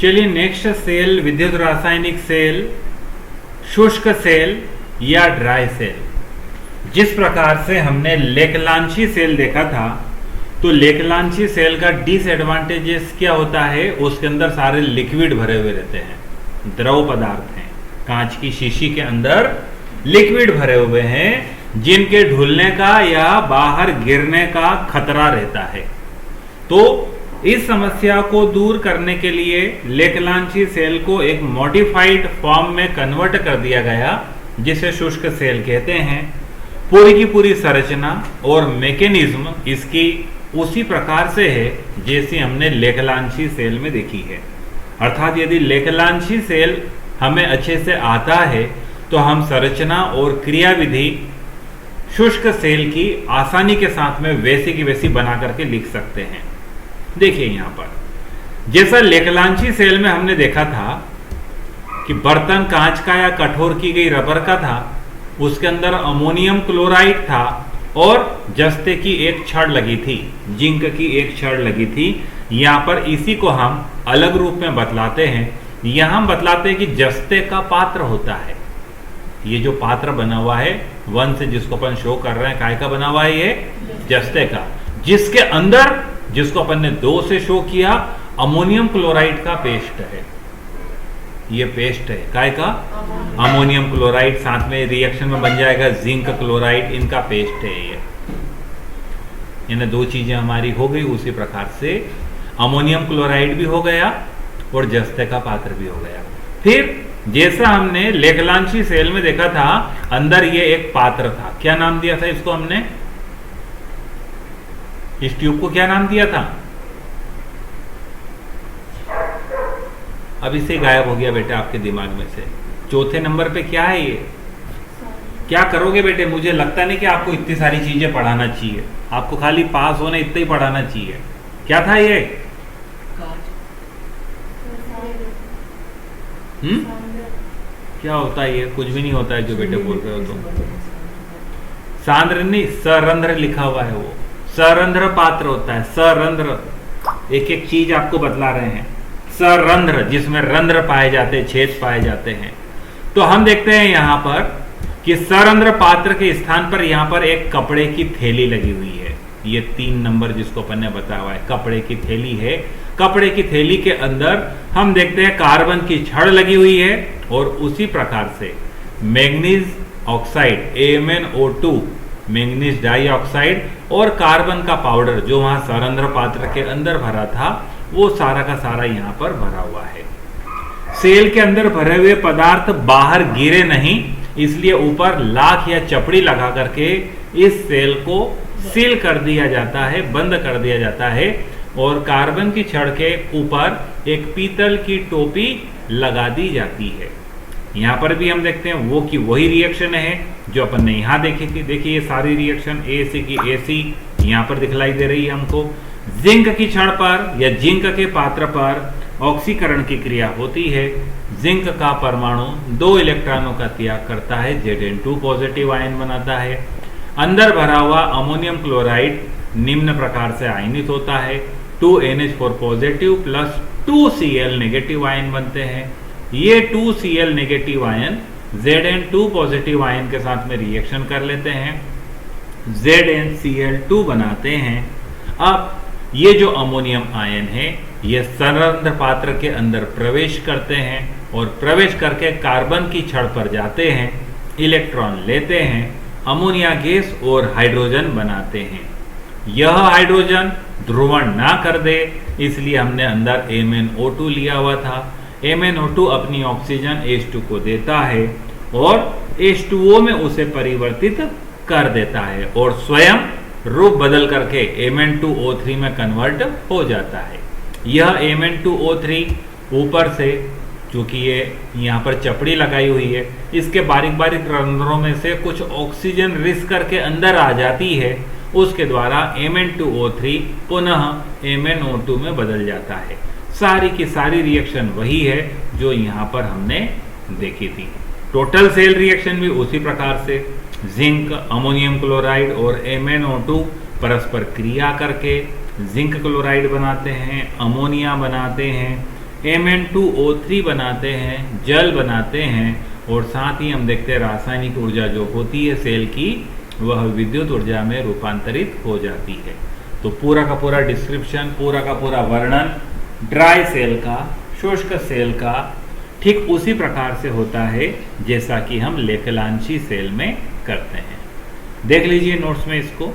चलिए next cell विद्युत रासायनिक सेल, शुष्क सेल या ड्राई सेल। जिस प्रकार से हमने लेकलांशी सेल देखा था, तो लेकलांशी सेल का डिसएडवांटेजेस क्या होता है, उसके अंदर सारे लिक्विड भरे हुए रहते हैं, द्रव पदार्थ हैं, कांच की शीशी के अंदर लिक्विड भरे हुए हैं जिनके ढुलने का या बाहर गिरने का खतरा रहता है। तो इस समस्या को दूर करने के लिए लेकलांशी सेल को एक मॉडिफाइड फॉर्म में कन्वर्ट कर दिया गया, जिसे शुष्क सेल कहते हैं। पूरी की पूरी संरचना और मैकेनिज्म इसकी उसी प्रकार से है जैसी हमने लेकलांशी सेल में देखी है। अर्थात यदि लेकलांशी सेल हमें अच्छे से आता है तो हम संरचना और क्रियाविधि शुष्क सेल की आसानी के साथ में वैसी की वैसी बना करके लिख सकते हैं। देखिए यहां पर जैसा लेकलांशी सेल में हमने देखा था कि बर्तन कांच का या कठोर की गई रबर का था, उसके अंदर अमोनियम क्लोराइड था और जस्ते की एक छड़ लगी थी, जिंक की एक छड़ लगी थी। यहां पर इसी को हम अलग रूप में बतलाते हैं। यहां हम बतलाते हैं कि जस्ते का पात्र होता है। ये जो पात्र बना हुआ है वन से, जिसको अपन शो कर रहे हैं, काय का बना हुआ है, ये जस्ते का, जिसके अंदर, जिसको अपन ने 2 से शो किया, अमोनियम क्लोराइड का पेस्ट है। ये पेस्ट है काय का, अमोनियम क्लोराइड, साथ में रिएक्शन में बन जाएगा जिंक क्लोराइड, इनका पेस्ट है ये। यानी 2 चीजें हमारी हो गई। उसी प्रकार से अमोनियम क्लोराइड भी हो गया और जस्ते का पात्र भी हो गया। फिर जैसा हमने लेकलांशी सेल में देखा था, अंदर ये एक पात्र था। क्या नाम दिया था इसको हमने, इस ट्यूब को क्या नाम दिया था? अब इसे गायब हो गया बेटे आपके दिमाग में से। चौथे नंबर पे क्या है ये? क्या करोगे बेटे? मुझे लगता नहीं कि आपको इतनी सारी चीजें पढ़ाना चाहिए, आपको खाली पास होने इतना ही पढ़ाना चाहिए। क्या था ये? क्या होता है ये? कुछ भी नहीं होता है जो बेटे बोल रहे हो तुम। सांद्र नहीं, सरंध्र लिखा हुआ है, वो सरंध्र पात्र होता है। सरंध्र, एक एक चीज आपको बतला रहे हैं। सरंध्र, जिसमें रंध्र पाए जाते हैं, छेद पाए जाते हैं। तो हम देखते हैं यहां पर कि सरंध्र पात्र के स्थान पर यहां पर एक कपड़े की थैली लगी हुई है। ये 3 नंबर जिसको अपन ने बताया हुआ है, कपड़े की थैली है। कपड़े की थैली के अंदर हम देखते हैं कार्बन की छड़ लगी हुई है और उसी प्रकार से manganese oxide AmNO2, manganese dioxide और कार्बन का पाउडर जो वहां सरंध्र पात्र के अंदर भरा था, वो सारा का सारा यहां पर भरा हुआ है। सेल के अंदर भरे हुए पदार्थ बाहर गिरे नहीं, इसलिए ऊपर लाख या चपड़ी लगा करके इस सेल को सील कर दिया जाता है, बंद कर दिया जाता है और कार्बन की छड़ के ऊपर एक पीतल की टोपी लगा दी जाती है। यहां पर भी हम देखते हैं वो की वही रिएक्शन है जो अपन ने यहां देखी थी। देखिए ये सारी रिएक्शन AC की AC यहां पर दिखलाई दे रही है हमको। जिंक की छड़ पर या जिंक के पात्र पर ऑक्सीकरण की क्रिया होती है। जिंक का परमाणु 2 इलेक्ट्रॉनों का त्याग करता है, Zn2 पॉजिटिव आयन बनाता है। अंदर भरा हुआ अमोनियम क्लोराइड निम्न प्रकार से आयनित होता है, 2NH4 positive plus 2Cl negative ion बनते हैं। ये 2Cl negative ion Zn2 positive ion के साथ में रिएक्शन कर लेते हैं, ZnCl2 बनाते हैं। अब ये जो अमोनियम आयन है ये सरंध्र पात्र के अंदर प्रवेश करते हैं और प्रवेश करके कार्बन की छड़ पर जाते हैं, इलेक्ट्रॉन लेते हैं, अमोनिया गैस और हाइड्रोजन बनाते हैं। यह हाइड्रोजन ध्रुवण ना कर दे इसलिए हमने अंदर MnO2 लिया हुआ था। MnO2 अपनी ऑक्सीजन H2 को देता है और H2O में उसे परिवर्तित कर देता है और स्वयं रूप बदल करके Mn2O3 में कन्वर्ट हो जाता है। यह Mn2O3 ऊपर से, चूंकि ये यहाँ पर चपड़ी लगाई हुई है, इसके बारीक बारीक रंध्रों में से कुछ ऑक्सीजन रिस करके अंदर आ जाती है, उसके द्वारा Mn2O3 पुनः MnO2 में बदल जाता है। सारी की सारी रिएक्शन वही है जो यहाँ पर हमने देखी थी। टोटल सेल रिएक्शन भी उसी प्रकार से जिंक, अमोनियम क्लोराइड और MnO2 परस्पर क्रिया करके जिंक क्लोराइड बनाते हैं, अमोनिया बनाते हैं, Mn2O3 बनाते हैं, जल बनाते हैं, और साथ ही हम देखते हैं रासायनिक ऊर्जा जो होती है सेल की वह विद्युत ऊर्जा में रूपांतरित हो जाती है। तो पूरा का पूरा डिस्क्रिप्शन, पूरा का पूरा वर्णन ड्राई सेल का, शुष्क सेल का ठीक उसी प्रकार से होता है जैसा कि हम लेखलांशी सेल में करते हैं। देख लीजिए नोट्स में इसको।